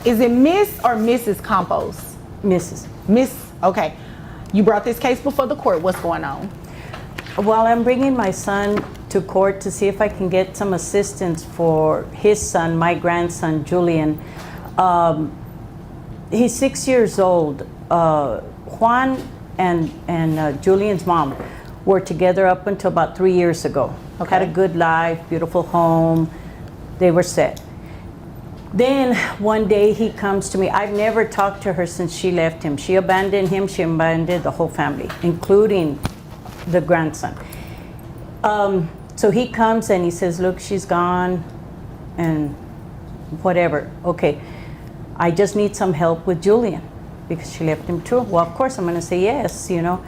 Is it Miss or Mrs. Campos? Mrs. Miss, okay. You brought this case before the court. What's going on? Well, I'm bringing my son to court to see if I can get some assistance for his son, my grandson, Julian. He's 6 years old. Juan and Julian's mom were together up until about 3 years ago. Okay. Had a good life, beautiful home. They were set. Then one day he comes to me. I've never talked to her since she left him. She abandoned him. She abandoned the whole family, including the grandson. So he comes and he says, look, she's gone and whatever. Okay, I just need some help with Julian because she left him too. Well, of course I'm gonna say yes, you know.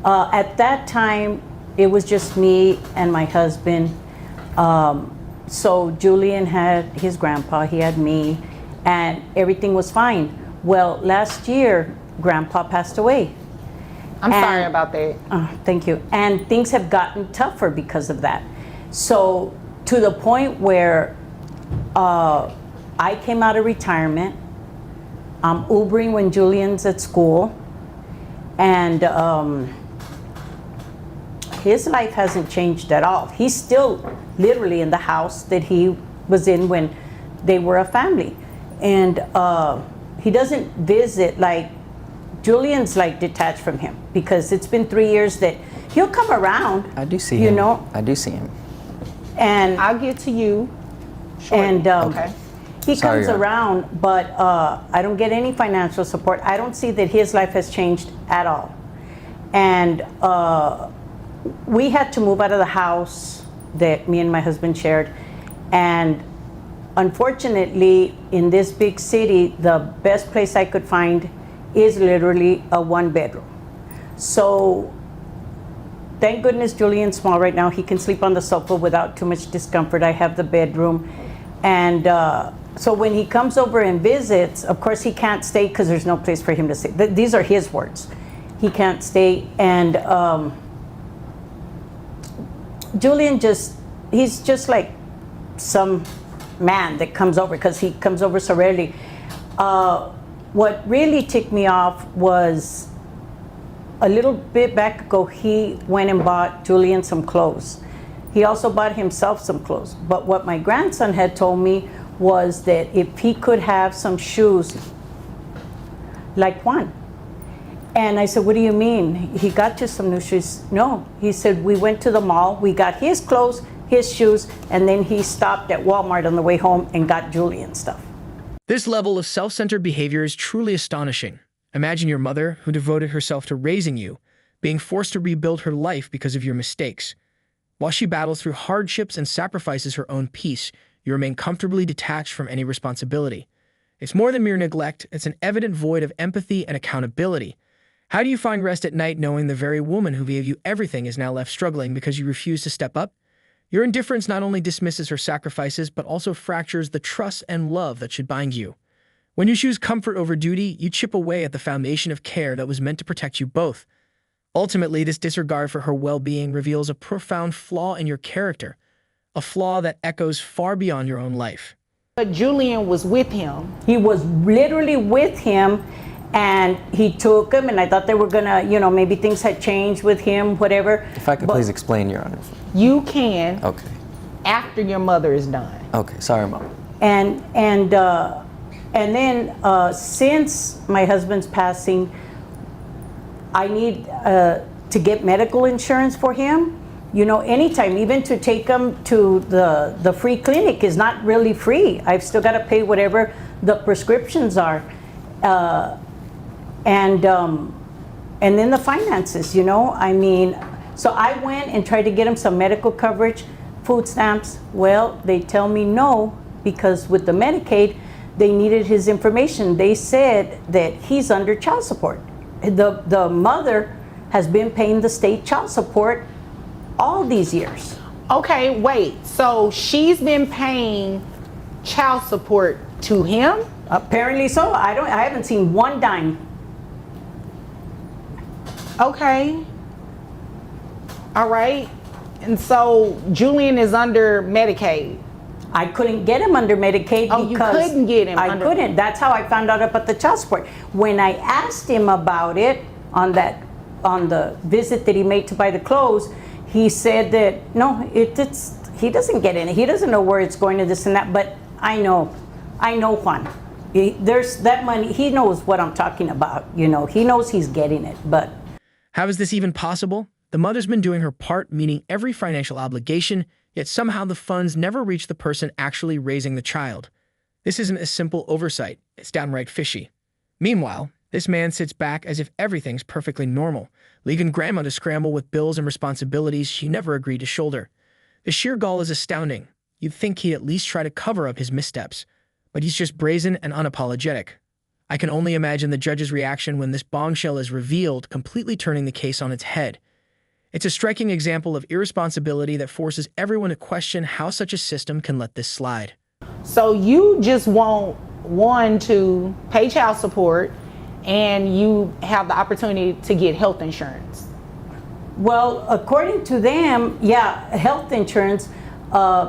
At that time, it was just me and my husband. So Julian had his grandpa, he had me, and everything was fine. Well, last year, grandpa passed away. I'm sorry about that. Thank you. And things have gotten tougher because of that. So to the point where I came out of retirement, I'm Ubering when Julian's at school, and his life hasn't changed at all. He's still literally in the house that he was in when they were a family. And he doesn't visit, like, Julian's like detached from him because it's been 3 years that he'll come around. I do see you him. know? I do see him. And I'll get to you shortly. And okay. he Sorry, comes around, but I don't get any financial support. I don't see that his life has changed at all. And we had to move out of the house that me and my husband shared. And unfortunately, in this big city, the best place I could find is literally a 1-bedroom. So thank goodness Julian's small right now. He can sleep on the sofa without too much discomfort. I have the bedroom. And so when he comes over and visits, of course he can't stay because there's no place for him to stay. These are his words. He can't stay. And Julian he's just like some man that comes over because he comes over so rarely. What really ticked me off was a little bit back ago, he went and bought Julian some clothes. He also bought himself some clothes. But what my grandson had told me was that if he could have some shoes like Juan. And I said, what do you mean? He got you some new shoes? No, he said, we went to the mall, we got his clothes, his shoes, and then he stopped at Walmart on the way home and got Julian stuff. This level of self-centered behavior is truly astonishing. Imagine your mother, who devoted herself to raising you, being forced to rebuild her life because of your mistakes. While she battles through hardships and sacrifices her own peace, you remain comfortably detached from any responsibility. It's more than mere neglect, it's an evident void of empathy and accountability. How do you find rest at night knowing the very woman who gave you everything is now left struggling because you refuse to step up? Your indifference not only dismisses her sacrifices, but also fractures the trust and love that should bind you. When you choose comfort over duty, you chip away at the foundation of care that was meant to protect you both. Ultimately, this disregard for her well-being reveals a profound flaw in your character, a flaw that echoes far beyond your own life. But Julian was with him. He was literally with him, and he took him, and I thought they were gonna, you know, maybe things had changed with him, whatever. If I could please explain, Your Honor. You can, Okay. after your mother is done. Okay, sorry, Mom. And then since my husband's passing, I need to get medical insurance for him. You know, anytime, even to take him to the free clinic is not really free. I've still got to pay whatever the prescriptions are. And then the finances, you know, I mean, so I went and tried to get him some medical coverage, food stamps. Well, they tell me no, because with the Medicaid, they needed his information. They said that he's under child support. The mother has been paying the state child support all these years. Okay, wait, so she's been paying child support to him? Apparently so. I haven't seen one dime. Okay. All right. And so Julian is under Medicaid. I couldn't get him under Medicaid Oh, you because couldn't get him I under- couldn't. That's how I found out about the child support. When I asked him about it on the visit that he made to buy the clothes, he said that no, it's he doesn't get any. He doesn't know where it's going to this and that. But I know Juan. There's that money. He knows what I'm talking about. You know, he knows he's getting it. But How is this even possible? The mother's been doing her part, meeting every financial obligation, yet somehow the funds never reach the person actually raising the child. This isn't a simple oversight, it's downright fishy. Meanwhile, this man sits back as if everything's perfectly normal, leaving grandma to scramble with bills and responsibilities she never agreed to shoulder. The sheer gall is astounding. You'd think he'd at least try to cover up his missteps, but he's just brazen and unapologetic. I can only imagine the judge's reaction when this bombshell is revealed, completely turning the case on its head. It's a striking example of irresponsibility that forces everyone to question how such a system can let this slide. So you just want one to pay child support and you have the opportunity to get health insurance. well, according to them, yeah, health insurance,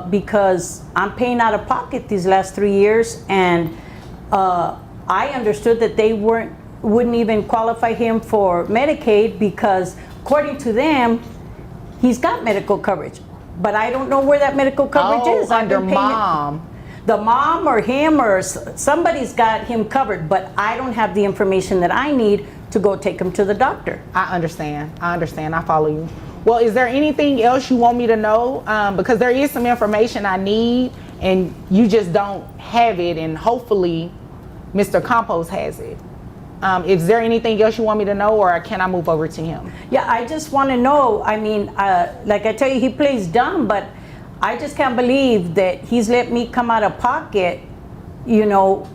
because I'm paying out of pocket these last 3 years, and I understood that they wouldn't even qualify him for Medicaid because, according to them, he's got medical coverage. But I don't know where that medical coverage is. I've Under been paying it. mom. The mom or him or somebody's got him covered, but I don't have the information that I need to go take him to the doctor. I understand. I follow you. Well, is there anything else you want me to know? Because there is some information I need and you just don't have it, and hopefully Mr. Campos has it. Is there anything else you want me to know, or can I move over to him? Yeah, I just want to know. I mean, like I tell you, he plays dumb, but I just can't believe that he's let me come out of pocket. You know,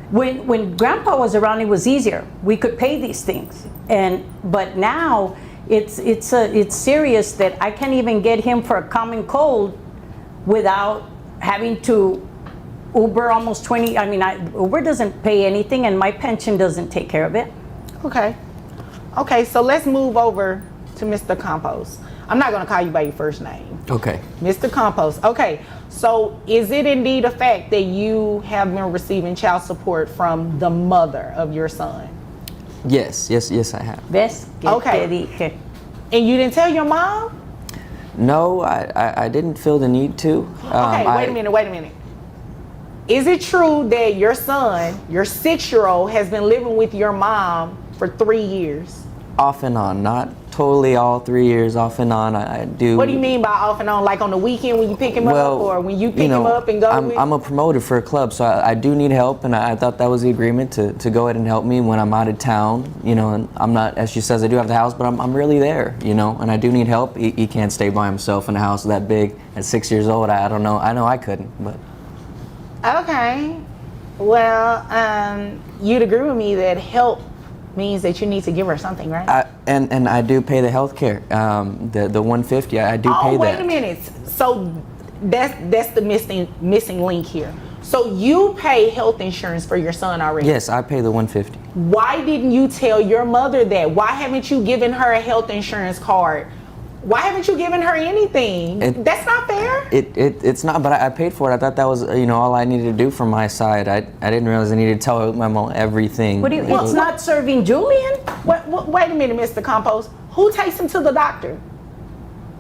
when Grandpa was around, it was easier. We could pay these things, but now it's serious that I can't even get him for a common cold without having to Uber almost 20. I mean, Uber doesn't pay anything, and my pension doesn't take care of it. Okay, so let's move over to Mr. Campos. I'm not going to call you by your first name. Okay. Mr. Campos. Okay, so is it indeed a fact that you have been receiving child support from the mother of your son? Yes, I have. ¿Ves? Que Okay. te dije. And you didn't tell your mom? No, I didn't feel the need to. Okay, wait a minute. Is it true that your son, your 6-year-old, has been living with your mom for 3 years? Off and on, not totally all 3 years, off and on. I do. What do you mean by off and on? Like on the weekend when you pick him up, or when you pick him up and go with? I'm a promoter for a club, so I do need help, and I thought that was the agreement to go ahead and help me when I'm out of town, you know, and I'm not, as she says, I do have the house, but I'm really there, you know, and I do need help. He can't stay by himself in a house that big at 6 years old. I don't know. I know I couldn't, but. Okay. Well, you'd agree with me that help means that you need to give her something, right? And I do pay the health care, the $150. I do pay that. Oh, wait a minute. So that's the missing link here. So you pay health insurance for your son already? Yes, I pay the $150. Why didn't you tell your mother that? Why haven't you given her a health insurance card? Why haven't you given her anything? That's not fair. It's not, but I paid for it. I thought that was, you know, all I needed to do from my side. I didn't realize I needed to tell my mom everything. What do you? It's not serving Julian. Wait a minute, Mr. Campos. Who takes him to the doctor?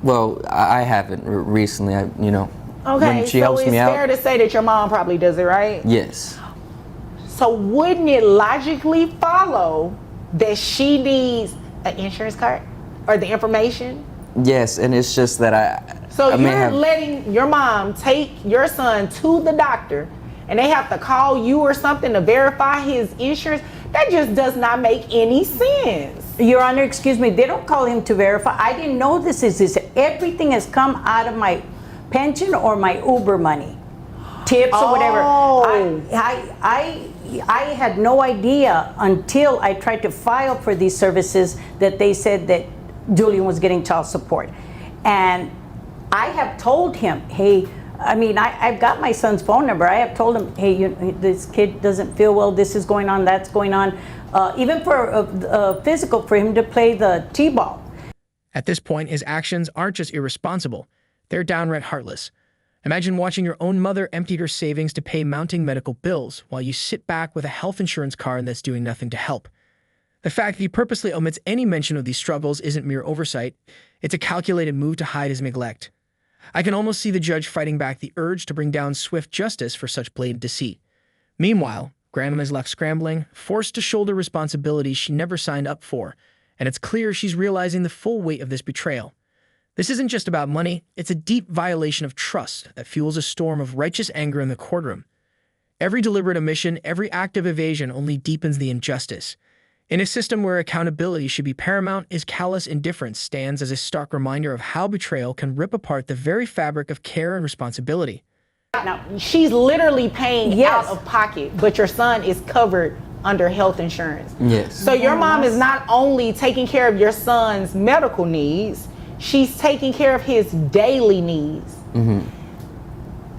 Well, I haven't recently. You know, Okay, when she so helps it's me fair out. to say that your mom probably does it, right? Yes. So wouldn't it logically follow that she needs an insurance card or the information? Yes, and it's just that So you're letting your mom take your son to the doctor, and they have to call you or something to verify his insurance? That just does not make any sense. Your Honor, excuse me. They don't call him to verify. I didn't know this. Everything has come out of my pension or my Uber money, tips or whatever. I had no idea until I tried to file for these services that they said that Julian was getting child support. And I have told him, hey, I mean, I've got my son's phone number. I have told him, hey, this kid doesn't feel well, this is going on, that's going on. Even for physical, for him to play the t-ball. At this point, his actions aren't just irresponsible, they're downright heartless. Imagine watching your own mother empty her savings to pay mounting medical bills while you sit back with a health insurance card that's doing nothing to help. The fact that he purposely omits any mention of these struggles isn't mere oversight, it's a calculated move to hide his neglect. I can almost see the judge fighting back the urge to bring down swift justice for such blatant deceit. Meanwhile, Grandma is left scrambling, forced to shoulder responsibilities she never signed up for, and it's clear she's realizing the full weight of this betrayal. This isn't just about money, it's a deep violation of trust that fuels a storm of righteous anger in the courtroom. Every deliberate omission, every act of evasion only deepens the injustice. In a system where accountability should be paramount, his callous indifference stands as a stark reminder of how betrayal can rip apart the very fabric of care and responsibility. Now, she's literally paying Yes. out of pocket, but your son is covered under health insurance. Yes. So your mom is not only taking care of your son's medical needs, she's taking care of his daily needs.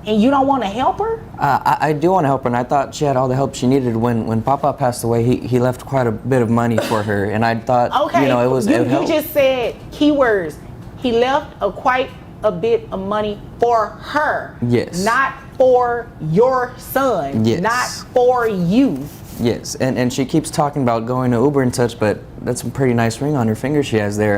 And you don't want to help her? I do want to help her, and I thought she had all the help she needed. When Papa passed away, he left quite a bit of money for her, and I thought, Okay, it would you help. just said keywords. He left quite a bit of money for her. Yes. Not for your son. Yes. Not for you. Yes, and she keeps talking about going to Uber and such, but that's a pretty nice ring on her finger she has there.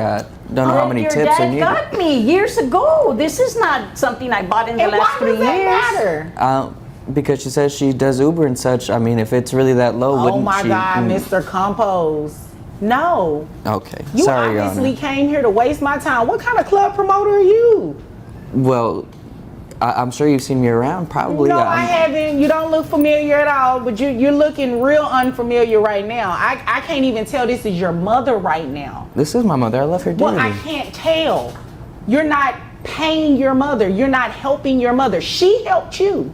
Don't know how many Your tips are dad needed. got me years ago. This is not something I bought in the And last why 3 does that years. matter? Because she says she does Uber and such. I mean, if it's really that low, Oh wouldn't my she? God, Mr. Compose. No. Okay, You sorry, Your obviously Honor. came here to waste my time. What kind of club promoter are you? Well, I'm sure you've seen me around, probably. No, I I'm- haven't. You don't look familiar at all, but you're looking real unfamiliar right now. I can't even tell this is your mother right now. This is my mother. I love her dearly. Well, I can't tell. You're not paying your mother. You're not helping your mother. She helped you.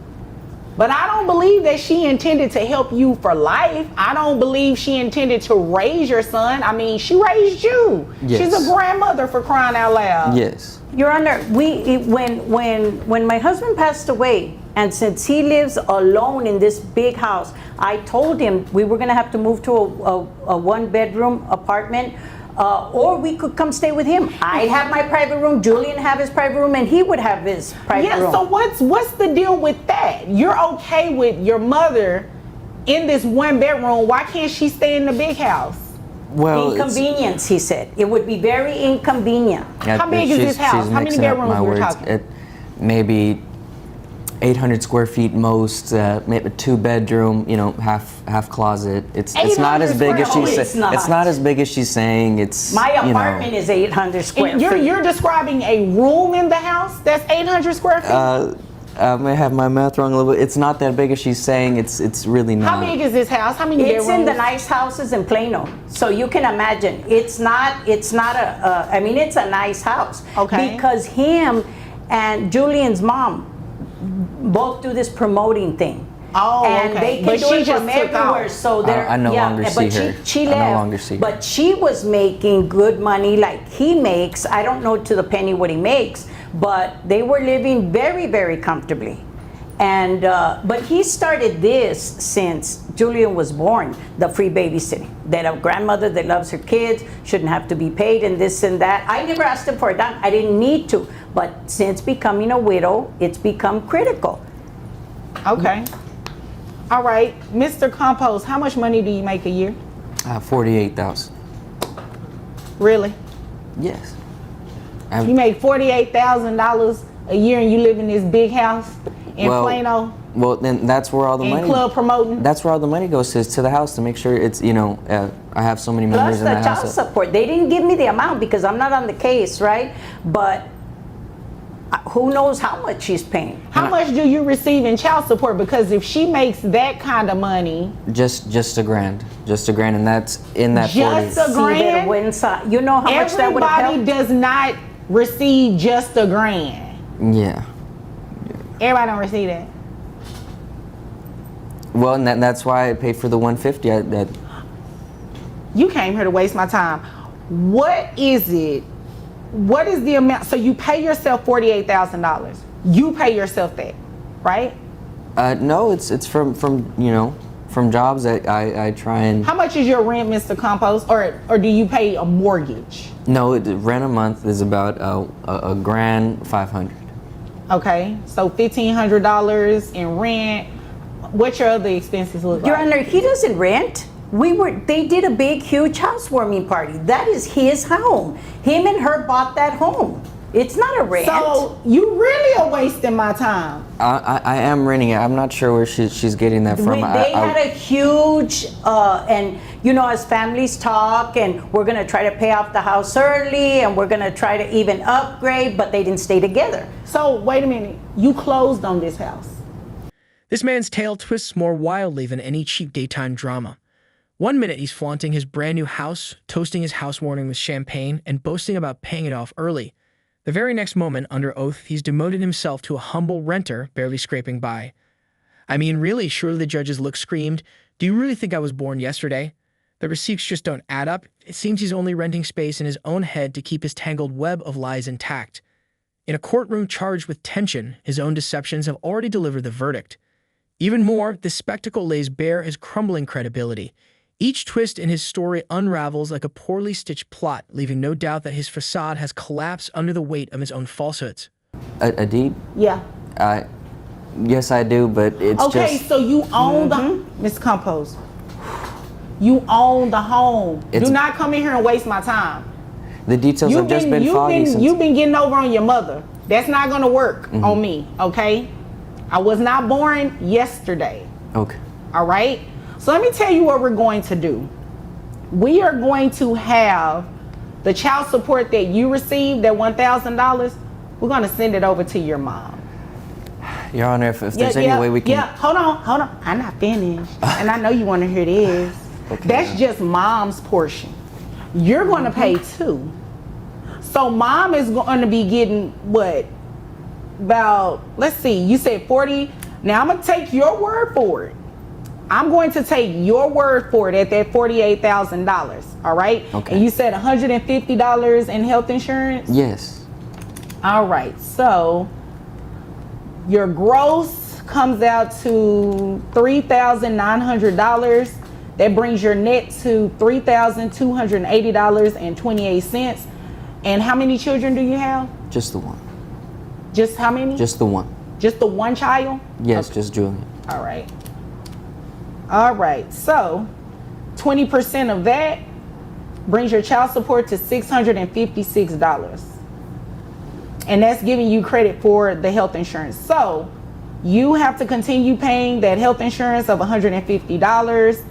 But I don't believe that she intended to help you for life. I don't believe she intended to raise your son. I mean, she raised you. Yes. She's a grandmother, for crying out loud. Yes. Your Honor, when my husband passed away, and since he lives alone in this big house, I told him we were gonna have to move to a one-bedroom apartment, or we could come stay with him. I'd have my private room, Julian have his private room, and he would have his private Yeah, room. so what's the deal with that? You're okay with your mother in this one bedroom. Why can't she stay in the big house? Well, Inconvenience, he said. It would be very inconvenient. How big is this house? How many mixing up bedrooms my we're words. talking? Maybe 800 square feet most, maybe 2-bedroom, half closet. It's not as 800 big as square she's feet. It's not. It's not as big as she's saying. It's My apartment is 800 square And feet. you're describing a room in the house that's 800 square feet? I may have my math wrong a little bit. It's not that big as she's saying. It's really not. How big is this house? How many It's bedrooms? in the nice houses in Plano, so you can imagine. It's not I mean, it's a nice house. Okay. Because him and Julian's mom both do this promoting thing. Oh, and okay. they can But do she it just from took everywhere. off. So they're I no longer see but her. She I left, no longer see her. but she was making good money like he makes. I don't know to the penny what he makes, but they were living very, very comfortably. And but he started this since Julian was born, the free babysitting. That a grandmother that loves her kids shouldn't have to be paid and this and that. I never asked him for a dime. I didn't need to. But since becoming a widow, it's become critical. Okay. All right. Mr. Compose, how much money do you make a year? 48,000. Really? Yes. You make $48,000 a year and you live in this big house in Plano Well, then that's where all the and money. club is That's where all the money goes to the house to make sure it's I have so many Plus members the in the child house. support. They didn't give me the amount because I'm not on the case, right? But who knows how much she's paying. How much do you receive in child support? Because if she makes that kind of money, Just $1,000, and that's in that Just 40. a grand? You know how much that would have everybody helped? does not receive just a grand. Yeah. Everybody don't receive that. Well, and that's why I paid for the 150. You came here to waste my time. What is it? What is the amount? So you pay yourself $48,000. You pay yourself that, right? No, it's from jobs that I try and. How much is your rent, Mr. Compose, or do you pay a mortgage? No, rent a month is about $1,500. Okay, so $1,500 in rent. What your other expenses look Your like? Honor, he doesn't rent. They did a big, huge housewarming party. That is his home. Him and her bought that home. It's not a rent. So you really are wasting my time. I am renting it. I'm not sure where she's getting that from. They had a huge, and you know, as families talk, and we're gonna try to pay off the house early, and we're gonna try to even upgrade, but they didn't stay together. So wait a minute, you closed on this house. This man's tale twists more wildly than any cheap daytime drama. One minute he's flaunting his brand new house, toasting his housewarming with champagne, and boasting about paying it off early. The very next moment, under oath, he's demoted himself to a humble renter, barely scraping by. I mean, really, surely the judge's look screamed, "Do you really think I was born yesterday?" The receipts just don't add up. It seems he's only renting space in his own head to keep his tangled web of lies intact. In a courtroom charged with tension, his own deceptions have already delivered the verdict. Even more, this spectacle lays bare his crumbling credibility. Each twist in his story unravels like a poorly stitched plot, leaving no doubt that his facade has collapsed under the weight of his own falsehoods. A deed? Yeah. Yes, I do, but it's Okay, just... so you own the Miss Compose. You own the home. It's- Do not come in here and waste my time. The details have just been foggy since... You've been getting over on your mother. That's not gonna work on me, okay? I was not born yesterday. Okay. All right? So let me tell you what we're going to do. We are going to have the child support that you received, that $1,000, we're gonna send it over to your mom. Your Honor, if there's any way we can... Yeah, hold on. I'm not finished. And I know you wanna hear this. Okay. That's just mom's portion. You're gonna pay too. So mom is gonna be getting what? About, let's see, you said 40. Now I'm gonna take your word for it. I'm going to take your word for it at that $48,000, all right? Okay. And you said $150 in health insurance? Yes. All right, so your gross comes out to $3,900. That brings your net to $3,280.28. And how many children do you have? Just the one. Just how many? Just the one. Just the one child? Yes, just Julian. All right. All right, so 20% of that brings your child support to $656. And that's giving you credit for the health insurance. So you have to continue paying that health insurance of $150.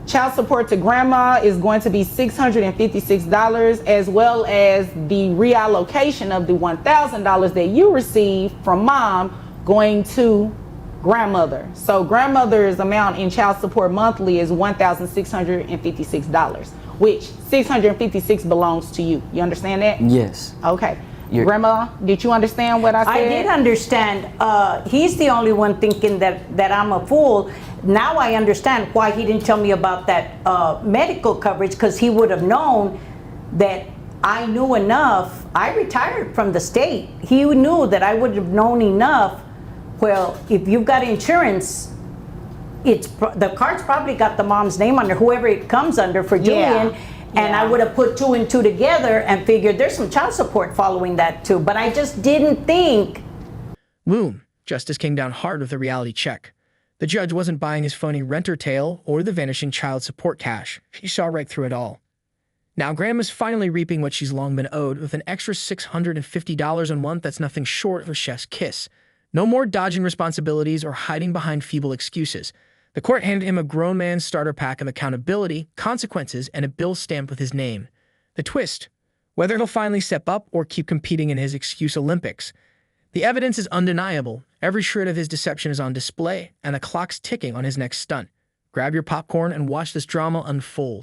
Child support to grandma is going to be $656, as well as the reallocation of the $1,000 that you received from mom going to grandmother. So grandmother's amount in child support monthly is $1,656, which $656 belongs to you. You understand that? Yes. Okay. Grandma, did you understand what I said? I did understand. He's the only one thinking that I'm a fool. Now I understand why he didn't tell me about that medical coverage, because he would have known that I knew enough. I retired from the state. He knew that I would have known enough. Well, if you've got insurance, the card's probably got the mom's name under, whoever it comes under for Julian. And I would have put two and two together and figured there's some child support following that too. But I just didn't think. Boom. Justice came down hard with a reality check. The judge wasn't buying his phony renter tale or the vanishing child support cash. She saw right through it all. Now Grandma's finally reaping what she's long been owed, with an extra $650 a month that's nothing short of a chef's kiss. No more dodging responsibilities or hiding behind feeble excuses. The court handed him a grown man's starter pack of accountability, consequences, and a bill stamped with his name. The twist: whether he'll finally step up or keep competing in his excuse Olympics. The evidence is undeniable. Every shred of his deception is on display, and the clock's ticking on his next stunt. Grab your popcorn and watch this drama unfold.